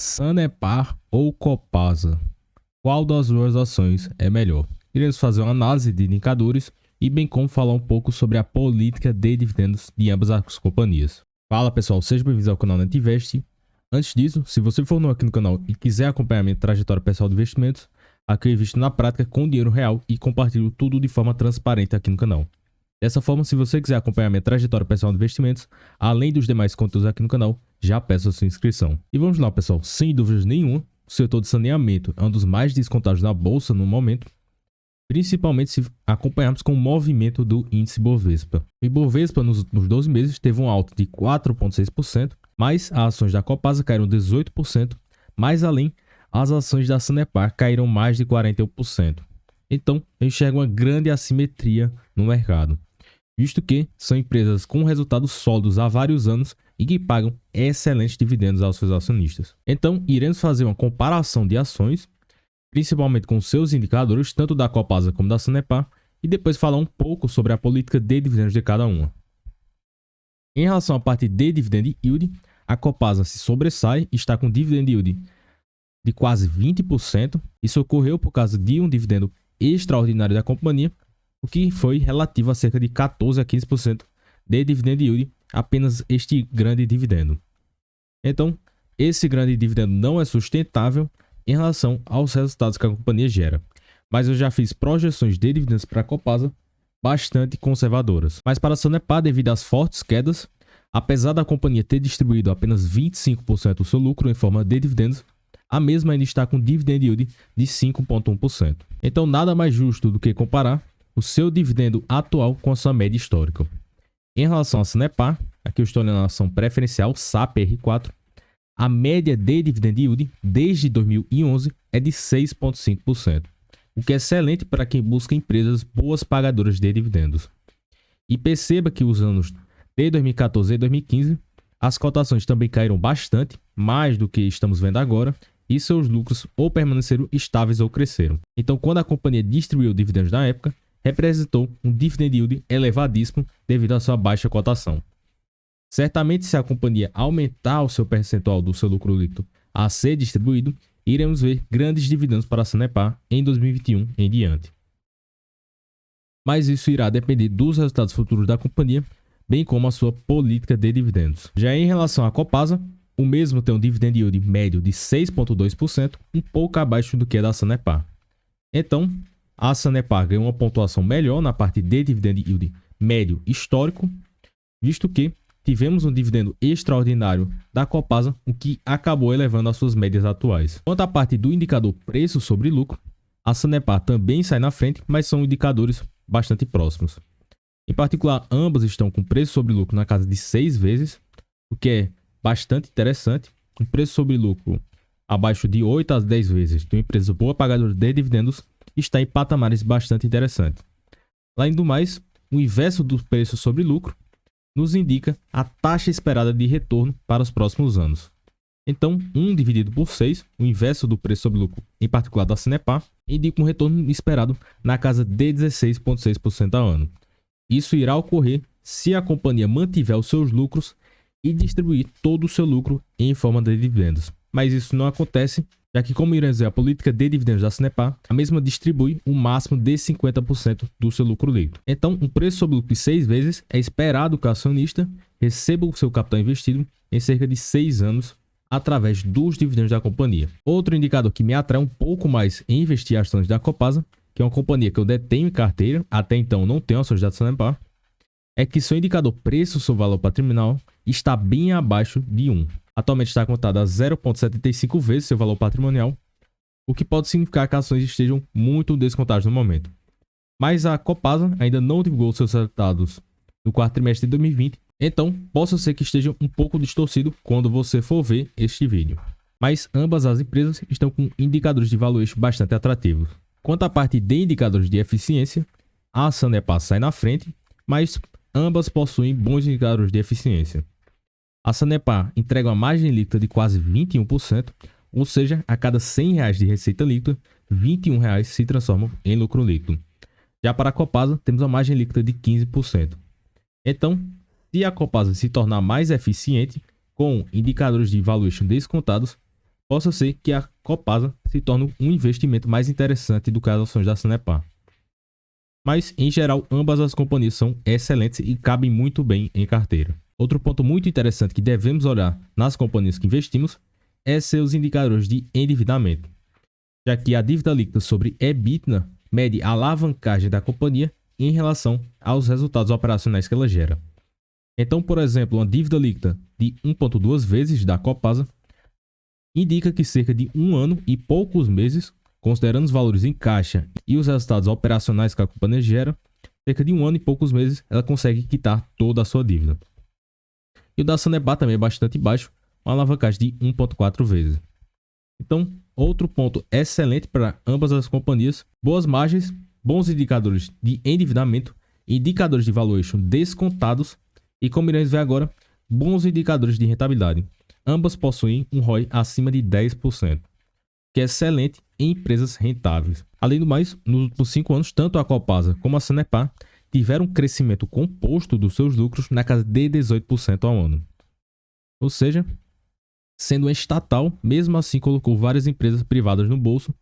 Sanepar ou Copasa? Qual das duas ações é melhor? Iremos fazer uma análise de indicadores e bem como falar um pouco sobre a política de dividendos de ambas as companhias. Fala pessoal, sejam bem-vindos ao canal NetInvest. Antes disso, se você for novo aqui no canal e quiser acompanhar minha trajetória pessoal de investimentos, aqui eu invisto na prática com dinheiro real e compartilho tudo de forma transparente aqui no canal. Dessa forma, se você quiser acompanhar minha trajetória pessoal de investimentos, além dos demais conteúdos aqui no canal, já peço a sua inscrição. E vamos lá, pessoal. Sem dúvidas nenhuma, o setor de saneamento é um dos mais descontados na bolsa no momento, principalmente se acompanharmos com o movimento do índice Bovespa. O Ibovespa nos últimos 12 meses teve um alto de 4,6%, mas as ações da Copasa caíram 18%, mais além, as ações da Sanepar caíram mais de 41%. Então, eu enxergo uma grande assimetria no mercado, visto que são empresas com resultados sólidos há vários anos e que pagam excelentes dividendos aos seus acionistas. Então, iremos fazer uma comparação de ações, principalmente com seus indicadores, tanto da Copasa como da Sanepar, e depois falar um pouco sobre a política de dividendos de cada uma. Em relação à parte de dividend yield, a Copasa se sobressai e está com dividend yield de quase 20%. Isso ocorreu por causa de um dividendo extraordinário da companhia, o que foi relativo a cerca de 14 a 15% de dividend yield, apenas este grande dividendo. Então, esse grande dividendo não é sustentável em relação aos resultados que a companhia gera. Mas eu já fiz projeções de dividendos para a Copasa bastante conservadoras. Mas para a Sanepar, devido às fortes quedas, apesar da companhia ter distribuído apenas 25% do seu lucro em forma de dividendos, a mesma ainda está com dividend yield de 5,1%. Então, nada mais justo do que comparar o seu dividendo atual com a sua média histórica. Em relação à Sanepar, aqui eu estou olhando a ação preferencial SAPR4, a média de dividend yield desde 2011 é de 6,5%, o que é excelente para quem busca empresas boas pagadoras de dividendos. E perceba que os anos de 2014 e 2015, as cotações também caíram bastante, mais do que estamos vendo agora, e seus lucros ou permaneceram estáveis ou cresceram. Então, quando a companhia distribuiu dividendos na época, representou um dividend yield elevadíssimo devido à sua baixa cotação. Certamente, se a companhia aumentar o seu percentual do seu lucro líquido a ser distribuído, iremos ver grandes dividendos para a Sanepar em 2021 em diante. Mas isso irá depender dos resultados futuros da companhia, bem como a sua política de dividendos. Já em relação à Copasa, o mesmo tem um dividend yield médio de 6,2%, um pouco abaixo do que a da Sanepar. Então, a Sanepar ganhou uma pontuação melhor na parte de dividend yield médio histórico, visto que tivemos um dividendo extraordinário da Copasa, o que acabou elevando as suas médias atuais. Quanto à parte do indicador preço sobre lucro, a Sanepar também sai na frente, mas são indicadores bastante próximos. Em particular, ambas estão com preço sobre lucro na casa de 6 vezes, o que é bastante interessante. Um preço sobre lucro abaixo de 8 a 10 vezes de uma empresa boa pagadora de dividendos está em patamares bastante interessantes. Além do mais, o inverso do preço sobre lucro nos indica a taxa esperada de retorno para os próximos anos. Então, 1 dividido por 6, o inverso do preço sobre lucro, em particular da Sanepar, indica um retorno esperado na casa de 16,6% ao ano. Isso irá ocorrer se a companhia mantiver os seus lucros e distribuir todo o seu lucro em forma de dividendos. Mas isso não acontece, já que, como iremos ver a política de dividendos da Sanepar, a mesma distribui um máximo de 50% do seu lucro líquido. Então, um preço sobre lucro de 6 vezes é esperado que o acionista receba o seu capital investido em cerca de 6 anos através dos dividendos da companhia. Outro indicador que me atrai um pouco mais em investir em ações da Copasa, que é uma companhia que eu detenho em carteira, até então não tenho ações da Sanepar, é que seu indicador preço sobre valor patrimonial está bem abaixo de 1. Atualmente está cotado a 0,75 vezes seu valor patrimonial, o que pode significar que as ações estejam muito descontadas no momento. Mas a Copasa ainda não divulgou seus resultados no quarto trimestre de 2020, então possa ser que esteja um pouco distorcido quando você for ver este vídeo. Mas ambas as empresas estão com indicadores de valuation bastante atrativos. Quanto à parte de indicadores de eficiência, a Sanepar sai na frente, mas ambas possuem bons indicadores de eficiência. A Sanepar entrega uma margem líquida de quase 21%, ou seja, a cada R$100 de receita líquida, R$21 se transformam em lucro líquido. Já para a Copasa, temos uma margem líquida de 15%. Então, se a Copasa se tornar mais eficiente, com indicadores de valuation descontados, possa ser que a Copasa se torne um investimento mais interessante do que as ações da Sanepar. Mas, em geral, ambas as companhias são excelentes e cabem muito bem em carteira. Outro ponto muito interessante que devemos olhar nas companhias que investimos é seus indicadores de endividamento, já que a dívida líquida sobre EBITDA mede a alavancagem da companhia em relação aos resultados operacionais que ela gera. Então, por exemplo, uma dívida líquida de 1,2 vezes da Copasa indica que cerca de um ano e poucos meses, considerando os valores em caixa e os resultados operacionais que a companhia gera, cerca de um ano e poucos meses ela consegue quitar toda a sua dívida. E o da Sanepar também é bastante baixo, uma alavancagem de 1,4 vezes. Então, outro ponto excelente para ambas as companhias: boas margens, bons indicadores de endividamento, indicadores de valuation descontados e, como iremos ver agora, bons indicadores de rentabilidade. Ambas possuem um ROI acima de 10%, que é excelente em empresas rentáveis. Além do mais, nos últimos 5 anos, tanto a Copasa como a Sanepar tiveram um crescimento composto dos seus lucros na casa de 18% ao ano. Ou seja, sendo uma estatal, mesmo assim colocou várias empresas privadas no bolso,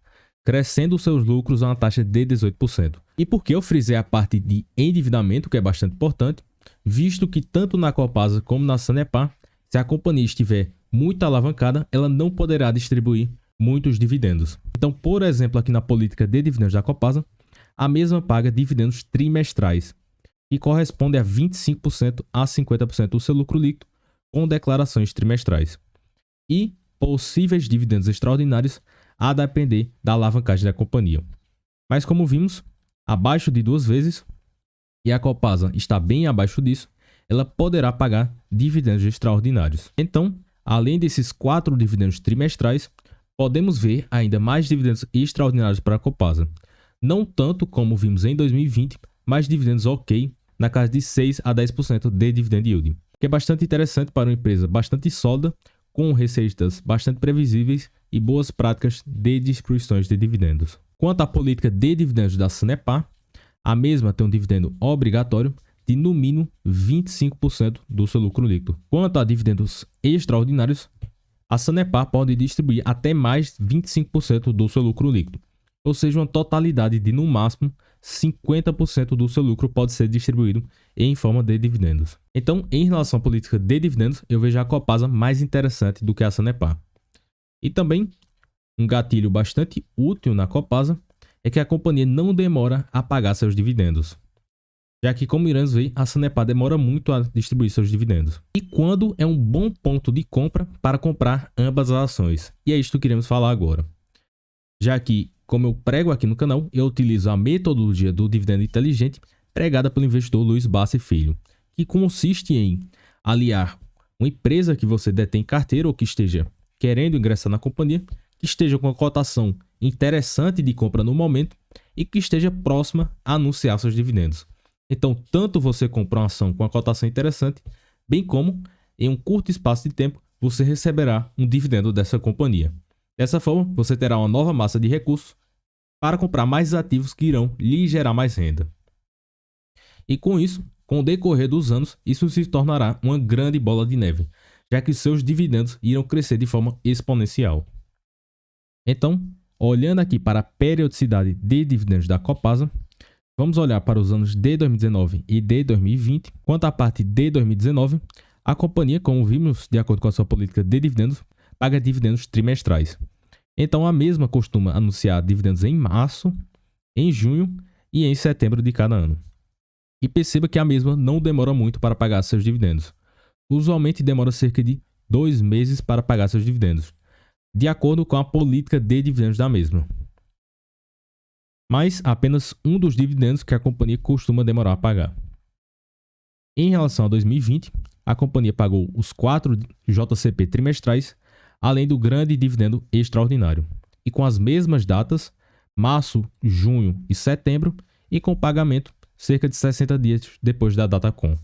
crescendo seus lucros a uma taxa de 18%. E por que eu frisei a parte de endividamento, que é bastante importante, visto que tanto na Copasa como na Sanepar, se a companhia estiver muito alavancada, ela não poderá distribuir muitos dividendos. Então, por exemplo, aqui na política de dividendos da Copasa, a mesma paga dividendos trimestrais, que corresponde a 25% a 50% do seu lucro líquido, com declarações trimestrais. E possíveis dividendos extraordinários a depender da alavancagem da companhia. Mas como vimos, abaixo de 2 vezes, e a Copasa está bem abaixo disso, ela poderá pagar dividendos extraordinários. Então, além desses 4 dividendos trimestrais, podemos ver ainda mais dividendos extraordinários para a Copasa. Não tanto como vimos em 2020, mas dividendos ok, na casa de 6 a 10% de dividend yield, que é bastante interessante para uma empresa bastante sólida, com receitas bastante previsíveis e boas práticas de distribuições de dividendos. Quanto à política de dividendos da Sanepar, a mesma tem um dividendo obrigatório de no mínimo 25% do seu lucro líquido. Quanto a dividendos extraordinários, a Sanepar pode distribuir até mais 25% do seu lucro líquido, ou seja, uma totalidade de no máximo 50% do seu lucro pode ser distribuído em forma de dividendos. Então, em relação à política de dividendos, eu vejo a Copasa mais interessante do que a Sanepar. E também, um gatilho bastante útil na Copasa é que a companhia não demora a pagar seus dividendos, já que, como iremos ver, a Sanepar demora muito a distribuir seus dividendos. E quando é um bom ponto de compra para comprar ambas as ações? E é isto que iremos falar agora. Já que, como eu prego aqui no canal, eu utilizo a metodologia do dividendo inteligente pregada pelo investidor Luiz Bassi Filho, que consiste em aliar uma empresa que você detém em carteira ou que esteja querendo ingressar na companhia, que esteja com uma cotação interessante de compra no momento e que esteja próxima a anunciar seus dividendos. Então, tanto você comprar uma ação com uma cotação interessante, bem como, em um curto espaço de tempo, você receberá um dividendo dessa companhia. Dessa forma, você terá uma nova massa de recursos para comprar mais ativos que irão lhe gerar mais renda. E com isso, com o decorrer dos anos, isso se tornará uma grande bola de neve, já que seus dividendos irão crescer de forma exponencial. Então, olhando aqui para a periodicidade de dividendos da Copasa, vamos olhar para os anos de 2019 e de 2020. Quanto à parte de 2019, a companhia, como vimos, de acordo com a sua política de dividendos, paga dividendos trimestrais. Então, a mesma costuma anunciar dividendos em março, em junho e em setembro de cada ano. E perceba que a mesma não demora muito para pagar seus dividendos. Usualmente demora cerca de 2 meses para pagar seus dividendos, de acordo com a política de dividendos da mesma. Mas apenas um dos dividendos que a companhia costuma demorar a pagar. Em relação a 2020, a companhia pagou os 4 JCP trimestrais, além do grande dividendo extraordinário, e com as mesmas datas, março, junho e setembro, e com pagamento cerca de 60 dias depois da data com.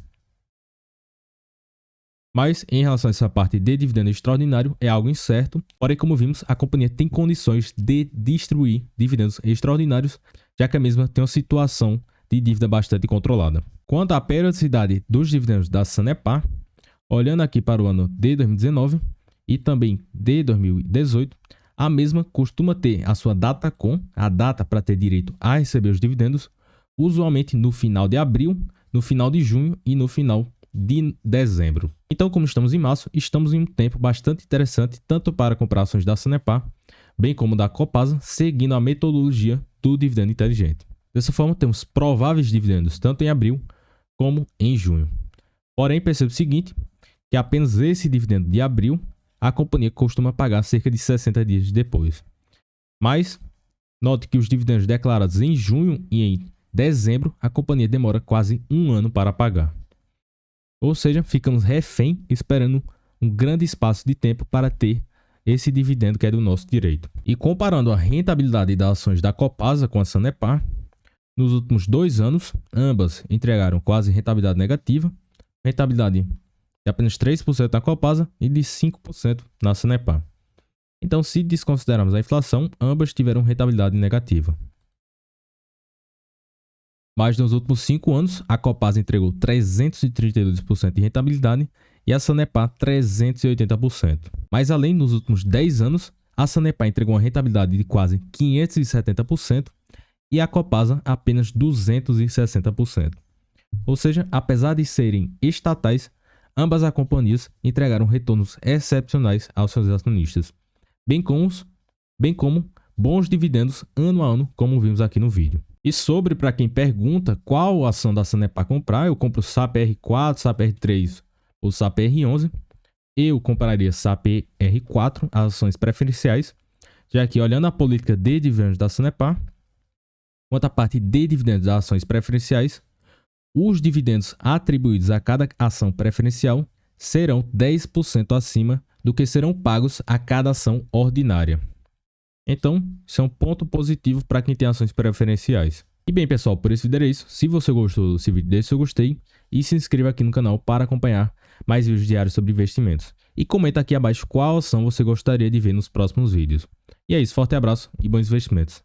Mas, em relação a essa parte de dividendo extraordinário, é algo incerto, porém, como vimos, a companhia tem condições de distribuir dividendos extraordinários, já que a mesma tem uma situação de dívida bastante controlada. Quanto à periodicidade dos dividendos da Sanepar, olhando aqui para o ano de 2019, e também de 2018, a mesma costuma ter a sua a data para ter direito a receber os dividendos, usualmente no final de abril, no final de junho e no final de dezembro. Então, como estamos em março, estamos em um tempo bastante interessante tanto para comprar ações da Sanepar, bem como da Copasa, seguindo a metodologia do dividendo inteligente. Dessa forma, temos prováveis dividendos tanto em abril como em junho. Porém, perceba o seguinte, que apenas esse dividendo de abril, a companhia costuma pagar cerca de 60 dias depois. Mas, note que os dividendos declarados em junho e em dezembro, a companhia demora quase um ano para pagar. Ou seja, ficamos refém esperando um grande espaço de tempo para ter esse dividendo que é do nosso direito. E comparando a rentabilidade das ações da Copasa com a Sanepar, nos últimos 2 anos, ambas entregaram quase rentabilidade negativa, rentabilidade de apenas 3% na Copasa e de 5% na Sanepar. Então, se desconsiderarmos a inflação, ambas tiveram rentabilidade negativa. Mas nos últimos 5 anos, a Copasa entregou 332% de rentabilidade e a Sanepar 380%. Mas além, nos últimos 10 anos, a Sanepar entregou uma rentabilidade de quase 570% e a Copasa apenas 260%. Ou seja, apesar de serem estatais, ambas as companhias entregaram retornos excepcionais aos seus acionistas, bem como bons dividendos ano a ano, como vimos aqui no vídeo. E sobre para quem pergunta qual ação da Sanepar comprar, eu compro SAPR4, SAPR3 ou SAPR11. Eu compraria SAPR4, as ações preferenciais, já que olhando a política de dividendos da Sanepar, quanto à parte de dividendos das ações preferenciais, os dividendos atribuídos a cada ação preferencial serão 10% acima do que serão pagos a cada ação ordinária. Então, isso é um ponto positivo para quem tem ações preferenciais. E bem, pessoal, por esse vídeo é isso. Se você gostou desse vídeo, deixe seu gostei e se inscreva aqui no canal para acompanhar mais vídeos diários sobre investimentos. E comenta aqui abaixo qual ação você gostaria de ver nos próximos vídeos. E é isso, forte abraço e bons investimentos.